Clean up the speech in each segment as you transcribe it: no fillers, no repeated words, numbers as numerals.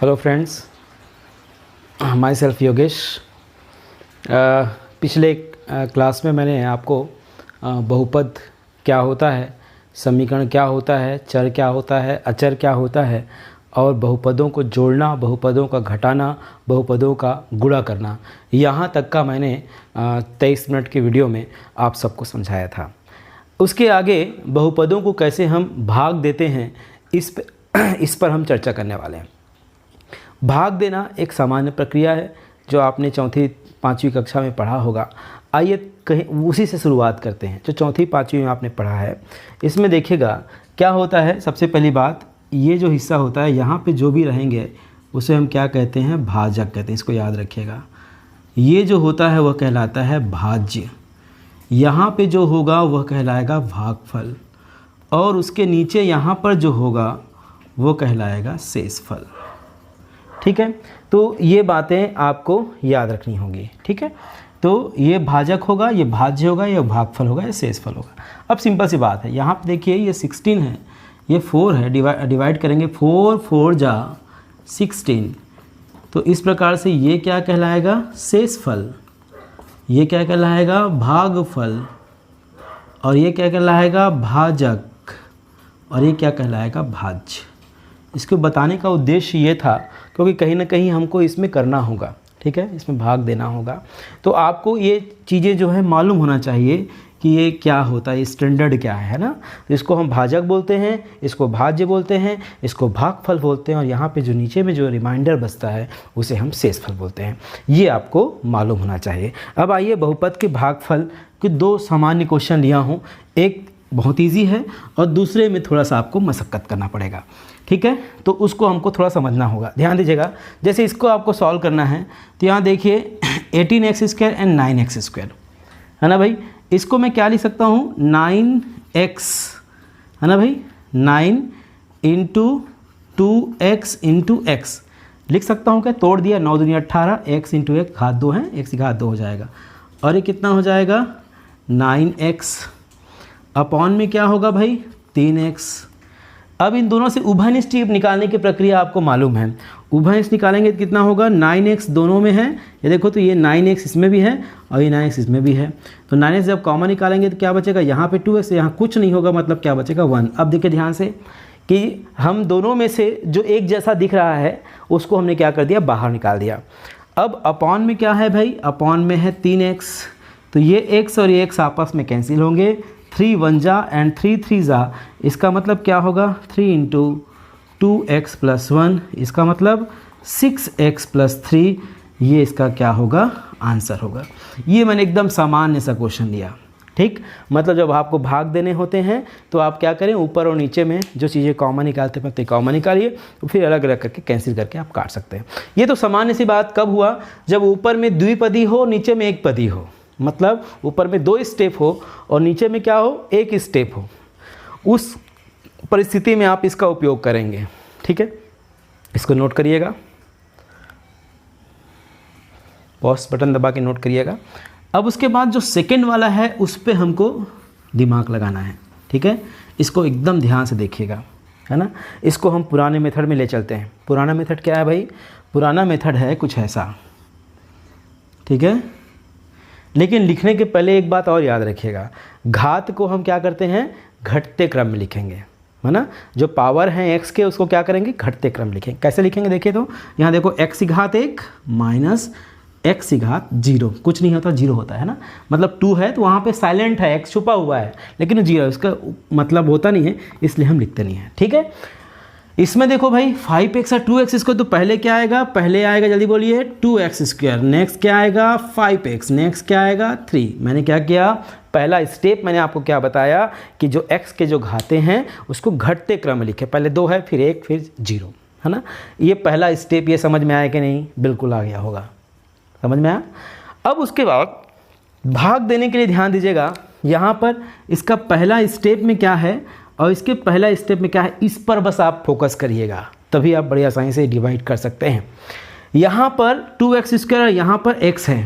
Hello friends, my self Yogesh. पिछले class में मैंने आपको बहुपद क्या होता है, समीकरण क्या होता है, चर क्या होता है, अचर क्या होता है और बहुपदों को जोड़ना, बहुपदों का घटाना, बहुपदों का गुणा करना, यहाँ तक का मैंने 23 मिनट के वीडियो में आप सबको समझाया था। उसके आगे बहुपदों को कैसे हम भाग देते हैं इस पर हम चर्चा करने वाले हैं। भाग देना एक सामान्य प्रक्रिया है जो आपने चौथी पाँचवीं कक्षा में पढ़ा होगा। आइए कहीं उसी से शुरुआत करते हैं जो चौथी पाँचवीं में आपने पढ़ा है। इसमें देखिएगा क्या होता है। सबसे पहली बात, ये जो हिस्सा होता है यहाँ पे जो भी रहेंगे उसे हम क्या कहते हैं, भाजक कहते हैं। इसको याद रखिएगा। ये जो होता है वह कहलाता है भाज्य, यहाँ पे जो होगा वह कहलाएगा भागफल और उसके नीचे यहाँ पर जो होगा वो कहलाएगा शेषफल। ठीक है, तो ये बातें आपको याद रखनी होगी। ठीक है, तो ये भाजक होगा, ये भाज्य होगा, ये भागफल होगा, ये शेषफल होगा। अब सिंपल सी बात है, यहाँ पे देखिए ये 16 है, ये 4 है, डिवाइड करेंगे 4 4 जा 16। तो इस प्रकार से ये क्या कहलाएगा, शेषफल, ये क्या कहलाएगा, भागफल, और ये क्या कहलाएगा, भाजक, और ये क्या कहलाएगा, भाज्य। इसको बताने का उद्देश्य ये था क्योंकि कहीं ना कहीं हमको इसमें करना होगा। ठीक है, इसमें भाग देना होगा, तो आपको ये चीज़ें जो है मालूम होना चाहिए कि ये क्या होता है, स्टैंडर्ड क्या है ना। तो इसको हम भाजक बोलते हैं, इसको भाज्य बोलते हैं, इसको भागफल बोलते हैं, और यहाँ पे जो नीचे में जो रिमाइंडर बचता है उसे हम शेषफल बोलते हैं। ये आपको मालूम होना चाहिए। अब आइए बहुपद के भागफल के दो सामान्य क्वेश्चन लिया हूँ। एक बहुत ईजी है और दूसरे में थोड़ा सा आपको मशक्क़त करना पड़ेगा। ठीक है, तो उसको हमको थोड़ा समझना होगा। ध्यान दीजिएगा, जैसे इसको आपको सॉल्व करना है तो यहाँ देखिए 18x² एंड 9x², है ना भाई। इसको मैं क्या लिख सकता हूँ, 9x, है ना भाई, 9 इंटू 2x इंटू एक्स लिख सकता हूँ क्या, तोड़ दिया, 9 दूनी 18, x इंटू एक घात 2 है, x की घात 2 हो जाएगा, और ये कितना हो जाएगा 9x अपॉन में क्या होगा भाई 3x। अब इन दोनों से उभयनिष्ठ निकालने की प्रक्रिया आपको मालूम है। उभयनिष्ठ निकालेंगे तो कितना होगा, 9x दोनों में है, ये देखो तो ये 9x इसमें भी है और ये 9x इसमें भी है। तो 9x जब कॉमन निकालेंगे तो क्या बचेगा, यहाँ पे 2x, यहाँ कुछ नहीं होगा, मतलब क्या बचेगा 1। अब देखिए ध्यान से कि हम दोनों में से जो एक जैसा दिख रहा है उसको हमने क्या कर दिया, बाहर निकाल दिया। अब अपॉन में क्या है भाई, अपॉन में है 3x, तो ये x और ये x आपस में कैंसिल होंगे, 3 1 जा एंड 3 3 जा, इसका मतलब क्या होगा 3 इंटू 2x प्लस 1, इसका मतलब 6x प्लस 3, ये इसका क्या होगा, आंसर होगा। ये मैंने एकदम सामान्य सा क्वेश्चन लिया। ठीक, मतलब जब आपको भाग देने होते हैं तो आप क्या करें, ऊपर और नीचे में जो चीज़ें कॉमन निकालते हैं कॉमन निकालिए, तो फिर अलग अलग करके कैंसिल करके आप काट सकते हैं। ये तो सामान्य सी बात कब हुआ, जब ऊपर में द्विपदी हो, नीचे में एक पदी हो, मतलब ऊपर में 2 स्टेप हो और नीचे में क्या हो, 1 स्टेप हो। उस परिस्थिति में आप इसका उपयोग करेंगे। ठीक है, इसको नोट करिएगा, पॉज बटन दबा के नोट करिएगा। अब उसके बाद जो सेकंड वाला है उस पे हमको दिमाग लगाना है। ठीक है, इसको एकदम ध्यान से देखिएगा, है ना। इसको हम पुराने मेथड में ले चलते हैं। पुराना मेथड क्या है भाई, पुराना मेथड है कुछ ऐसा। ठीक है, लेकिन लिखने के पहले एक बात और याद रखिएगा, घात को हम क्या करते हैं, घटते क्रम में लिखेंगे, है ना। जो पावर है x के उसको क्या करेंगे, घटते क्रम लिखेंगे। कैसे लिखेंगे देखिए, तो यहाँ देखो x की घात 1 माइनस x की घात 0, कुछ नहीं होता 0 होता है ना, मतलब 2 है तो वहाँ पे साइलेंट है, x छुपा हुआ है, लेकिन 0 इसका मतलब होता नहीं है, इसलिए हम लिखते नहीं हैं। ठीक है, इसमें देखो भाई 5x और 2x, इसको तो पहले क्या आएगा, पहले आएगा, जल्दी बोलिए, 2x², नेक्स्ट क्या आएगा 5x, नेक्स्ट क्या आएगा 3। मैंने क्या किया, पहला स्टेप मैंने आपको क्या बताया कि जो x के जो घाते हैं उसको घटते क्रम में लिखे, पहले 2 है, फिर 1, फिर 0, है ना। ये पहला स्टेप, ये समझ में आया कि नहीं, बिल्कुल आ गया होगा, समझ में आया। अब उसके बाद भाग देने के लिए ध्यान दीजिएगा, यहाँ पर इसका पहला स्टेप में क्या है और इसके पहला स्टेप में क्या है, इस पर बस आप फोकस करिएगा, तभी आप बड़ी आसानी से डिवाइड कर सकते हैं। यहाँ पर 2x² और यहाँ पर x है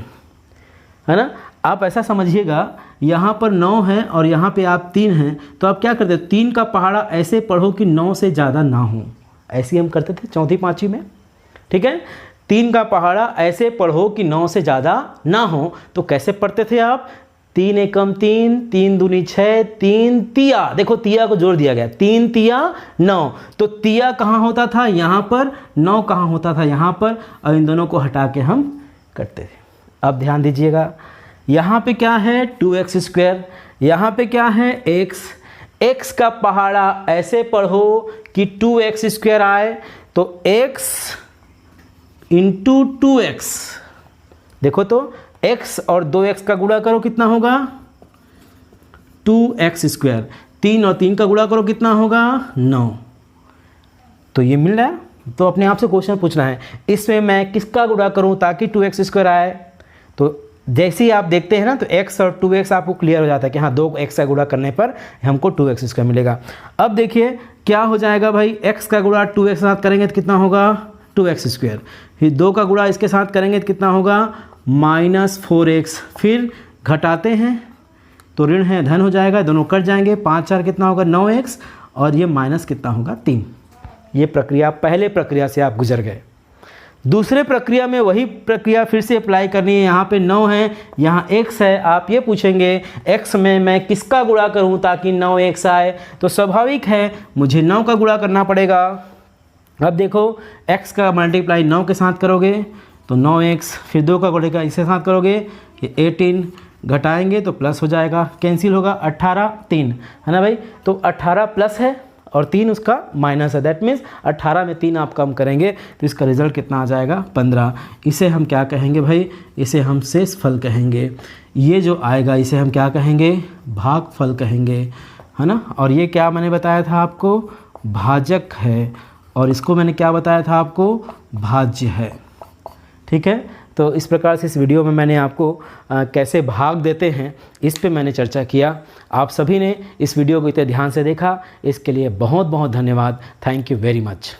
ना। आप ऐसा समझिएगा, यहाँ पर 9 है और यहाँ पे आप 3 हैं, तो आप क्या करते हो, 3 का पहाड़ा ऐसे पढ़ो कि 9 से ज़्यादा ना हो। ऐसे हम करते थे चौथी पाँचवीं में, ठीक है। 3 का पहाड़ा ऐसे पढ़ो कि 9 से ज़्यादा ना हो। तो कैसे पढ़ते थे आप? 3 एकम 3, 3 दूनी 6, 3 तिया, देखो तिया को जोड़ दिया गया, 3 तिया 9। तो तिया कहाँ होता था? यहाँ पर। 9 कहाँ होता था? यहाँ पर। और इन दोनों को हटा के हम करते थे। अब ध्यान दीजिएगा, यहाँ पे क्या है? 2x²। यहाँ पे क्या है? x। x का पहाड़ा ऐसे पढ़ो कि 2x² आए। तो x इंटू 2x, देखो तो x और 2x का गुणा करो कितना होगा? 2x²। 3 और 3 का गुणा करो कितना होगा? 9। तो ये मिल रहा है। तो अपने आप से क्वेश्चन पूछना है, इसमें मैं किसका गुणा करूं ताकि 2x² आए? तो जैसे ही आप देखते हैं ना, तो x और 2x आपको क्लियर हो जाता है कि हाँ 2x का गुणा करने पर हमको 2x² मिलेगा। अब देखिए क्या हो जाएगा भाई, x का गुणा 2x के साथ करेंगे तो कितना होगा? 2x²। फिर 2 का गुणा इसके साथ करेंगे तो कितना होगा? -4x। फिर घटाते हैं तो ऋण है धन हो जाएगा, दोनों कट जाएंगे। 5 4 कितना होगा? 9x। और ये माइनस कितना होगा? 3। ये प्रक्रिया, पहले प्रक्रिया से आप गुजर गए। दूसरे प्रक्रिया में वही प्रक्रिया फिर से अप्लाई करनी है। यहाँ पे 9 है, यहाँ x है। आप ये पूछेंगे x में मैं किसका गुणा करूँ ताकि 9x आए? तो स्वाभाविक है मुझे 9 का गुणा करना पड़ेगा। अब देखो x का मल्टीप्लाई 9 के साथ करोगे तो 9x, फिर 2 का गुणा इसके साथ करोगे ये 18, घटाएंगे तो प्लस हो जाएगा, कैंसिल होगा। 18 3 है ना भाई। तो 18 प्लस है और 3 उसका माइनस है। दैट मीन्स 18 में 3 आप कम करेंगे तो इसका रिजल्ट कितना आ जाएगा? 15। इसे हम क्या कहेंगे भाई? इसे हम शेषफल कहेंगे। ये जो आएगा इसे हम क्या कहेंगे? भागफल कहेंगे, है ना। और ये क्या मैंने बताया था आपको? भाजक है। और इसको मैंने क्या बताया था आपको? भाज्य है। ठीक है। तो इस प्रकार से इस वीडियो में मैंने आपको कैसे भाग देते हैं इस पे मैंने चर्चा किया। आप सभी ने इस वीडियो को इतने ध्यान से देखा, इसके लिए बहुत बहुत धन्यवाद। Thank you very much.